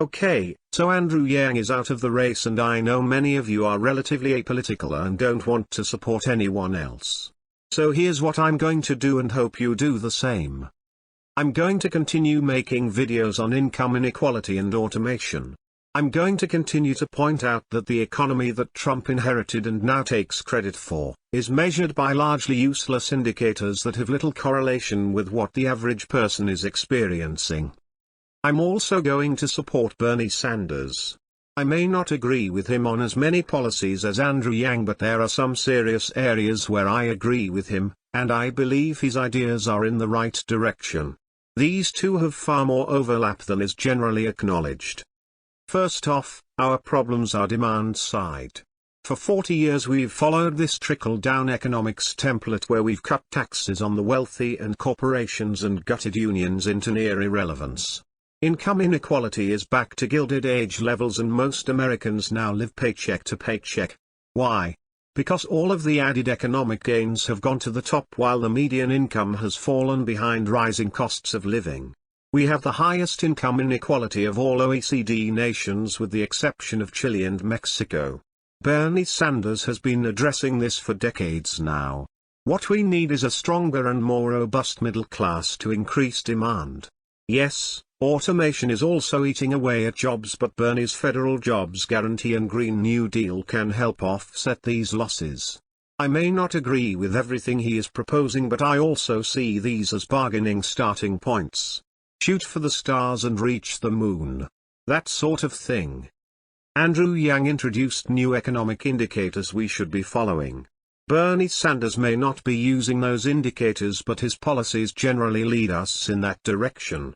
Okay, so Andrew Yang is out of the race, and I know many of you are relatively apolitical and don't want to support anyone else. So here's what I'm going to do, and hope you do the same. I'm going to continue making videos on income inequality and automation. I'm going to continue to point out that the economy that Trump inherited and now takes credit for, is measured by largely useless indicators that have little correlation with what the average person is experiencing. I'm also going to support Bernie Sanders. I may not agree with him on as many policies as Andrew Yang, but there are some serious areas where I agree with him, and I believe his ideas are in the right direction. These two have far more overlap than is generally acknowledged. First off, our problems are demand side. For 40 years we've followed this trickle-down economics template where we've cut taxes on the wealthy and corporations and gutted unions into near irrelevance. Income inequality is back to Gilded Age levels, and most Americans now live paycheck to paycheck. Why? Because all of the added economic gains have gone to the top while the median income has fallen behind rising costs of living. We have the highest income inequality of all OECD nations with the exception of Chile and Mexico. Bernie Sanders has been addressing this for decades now. What we need is a stronger and more robust middle class to increase demand. Yes, automation is also eating away at jobs, but Bernie's federal jobs guarantee and Green New Deal can help offset these losses. I may not agree with everything he is proposing, but I also see these as bargaining starting points. Shoot for the stars and reach the moon. That sort of thing. Andrew Yang introduced new economic indicators we should be following. Bernie Sanders may not be using those indicators, but his policies generally lead us in that direction.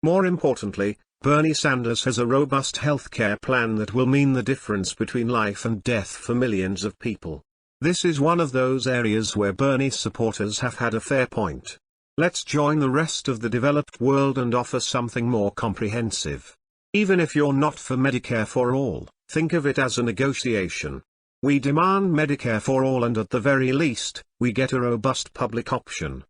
More importantly, Bernie Sanders has a robust healthcare plan that will mean the difference between life and death for millions of people. This is one of those areas where Bernie supporters have had a fair point. Let's join the rest of the developed world and offer something more comprehensive. Even if you're not for Medicare for all, think of it as a negotiation. We demand Medicare for all, and at the very least, we get a robust public option.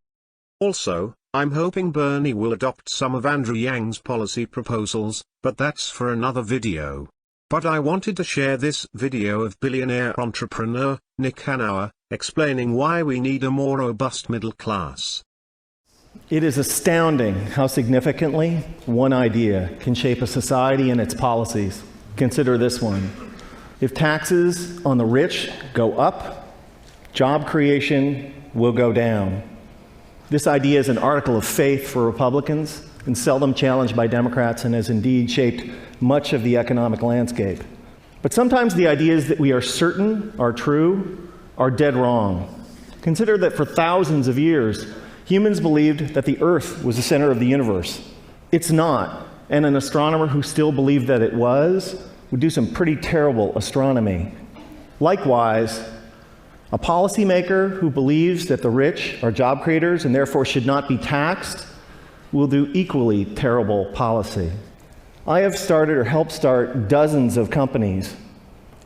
Also, I'm hoping Bernie will adopt some of Andrew Yang's policy proposals, but that's for another video. But I wanted to share this video of billionaire entrepreneur, Nick Hanauer, explaining why we need a more robust middle class. It is astounding how significantly one idea can shape a society and its policies. Consider this one. If taxes on the rich go up, job creation will go down. This idea is an article of faith for Republicans and seldom challenged by Democrats, and has indeed shaped much of the economic landscape. But sometimes the ideas that we are certain are true are dead wrong. Consider that for thousands of years, humans believed that the Earth was the center of the universe. It's not, and an astronomer who still believed that it was would do some pretty terrible astronomy. Likewise, a policymaker who believes that the rich are job creators and therefore should not be taxed will do equally terrible policy. I have started or helped start dozens of companies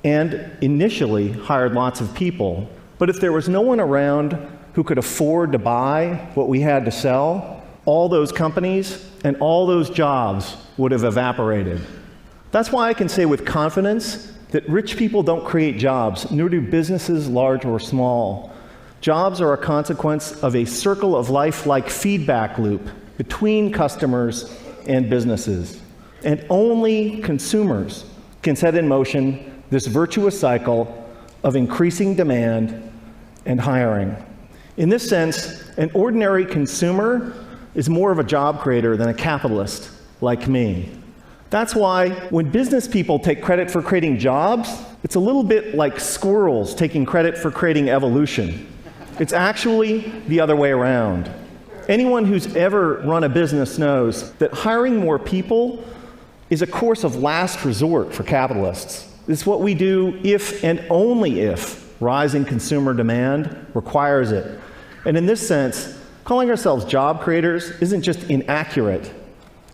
and initially hired lots of people. But if there was no one around who could afford to buy what we had to sell, all those companies and all those jobs would have evaporated. That's why I can say with confidence that rich people don't create jobs, nor do businesses large or small. Jobs are a consequence of a circle of life-like feedback loop between customers and businesses. And only consumers can set in motion this virtuous cycle of increasing demand and hiring. In this sense, an ordinary consumer is more of a job creator than a capitalist like me. That's why when business people take credit for creating jobs, it's a little bit like squirrels taking credit for creating evolution. It's actually the other way around. Anyone who's ever run a business knows that hiring more people is a course of last resort for capitalists. It's what we do if and only if rising consumer demand requires it. And in this sense, calling ourselves job creators isn't just inaccurate,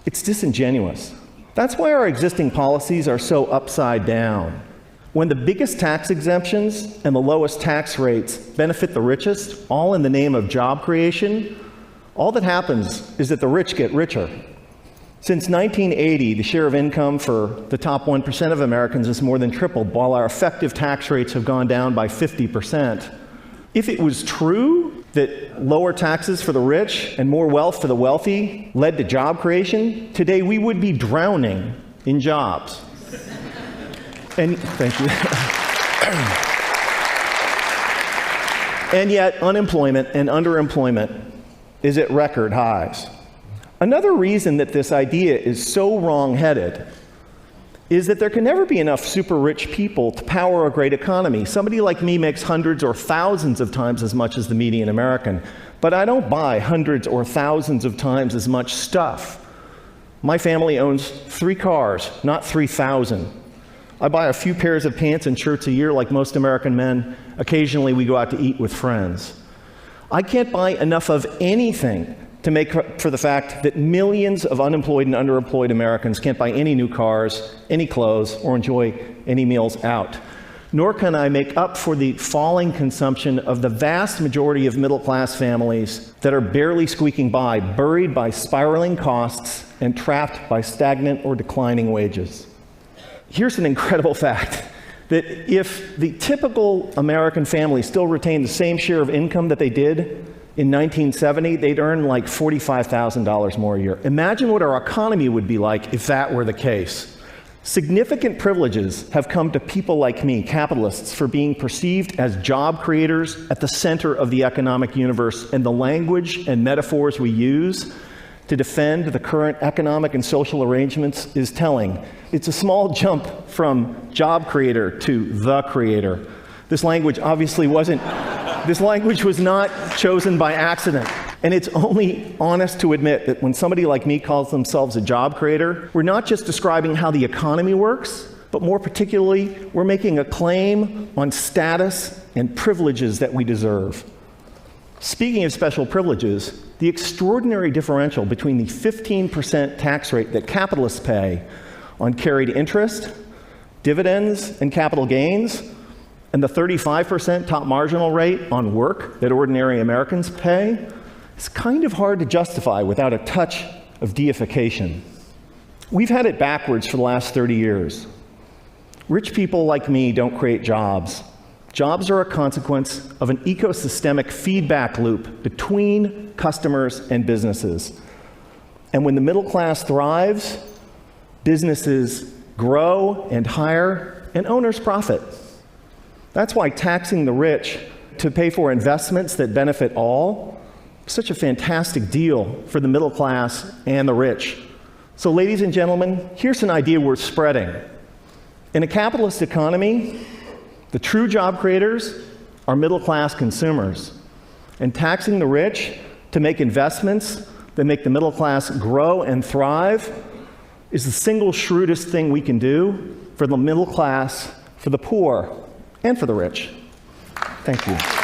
it's disingenuous. That's why our existing policies are so upside down. When the biggest tax exemptions and the lowest tax rates benefit the richest, all in the name of job creation, all that happens is that the rich get richer. Since 1980, the share of income for the top 1% of Americans has more than tripled, while our effective tax rates have gone down by 50%. If it was true that lower taxes for the rich and more wealth for the wealthy led to job creation, today we would be drowning in jobs. And thank you. And yet, unemployment and underemployment is at record highs. Another reason that this idea is so wrong-headed is that there can never be enough super rich people to power a great economy. Somebody like me makes hundreds or thousands of times as much as the median American, but I don't buy hundreds or thousands of times as much stuff. My family owns 3 cars, not 3,000. I buy a few pairs of pants and shirts a year like most American men. Occasionally we go out to eat with friends. I can't buy enough of anything to make up for the fact that millions of unemployed and underemployed Americans can't buy any new cars, any clothes, or enjoy any meals out. Nor can I make up for the falling consumption of the vast majority of middle-class families that are barely squeaking by, buried by spiraling costs and trapped by stagnant or declining wages. Here's an incredible fact, that if the typical American family still retained the same share of income that they did in 1970, they'd earn like $45,000 more a year. Imagine what our economy would be like if that were the case. Significant privileges have come to people like me, capitalists, for being perceived as job creators at the center of the economic universe, and the language and metaphors we use to defend the current economic and social arrangements is telling. It's a small jump from job creator to the creator. This language obviously this language was not chosen by accident. And it's only honest to admit that when somebody like me calls themselves a job creator, we're not just describing how the economy works, but more particularly, we're making a claim on status and privileges that we deserve. Speaking of special privileges, the extraordinary differential between the 15% tax rate that capitalists pay on carried interest, dividends, and capital gains, and the 35% top marginal rate on work that ordinary Americans pay, is kind of hard to justify without a touch of deification. We've had it backwards for the last 30 years. Rich people like me don't create jobs. Jobs are a consequence of an ecosystemic feedback loop between customers and businesses. And when the middle class thrives, businesses grow and hire, and owners profit. That's why taxing the rich to pay for investments that benefit all is such a fantastic deal for the middle class and the rich. So ladies and gentlemen, here's an idea worth spreading. In a capitalist economy, the true job creators are middle class consumers. And taxing the rich to make investments that make the middle class grow and thrive is the single shrewdest thing we can do for the middle class, for the poor, and for the rich. Thank you.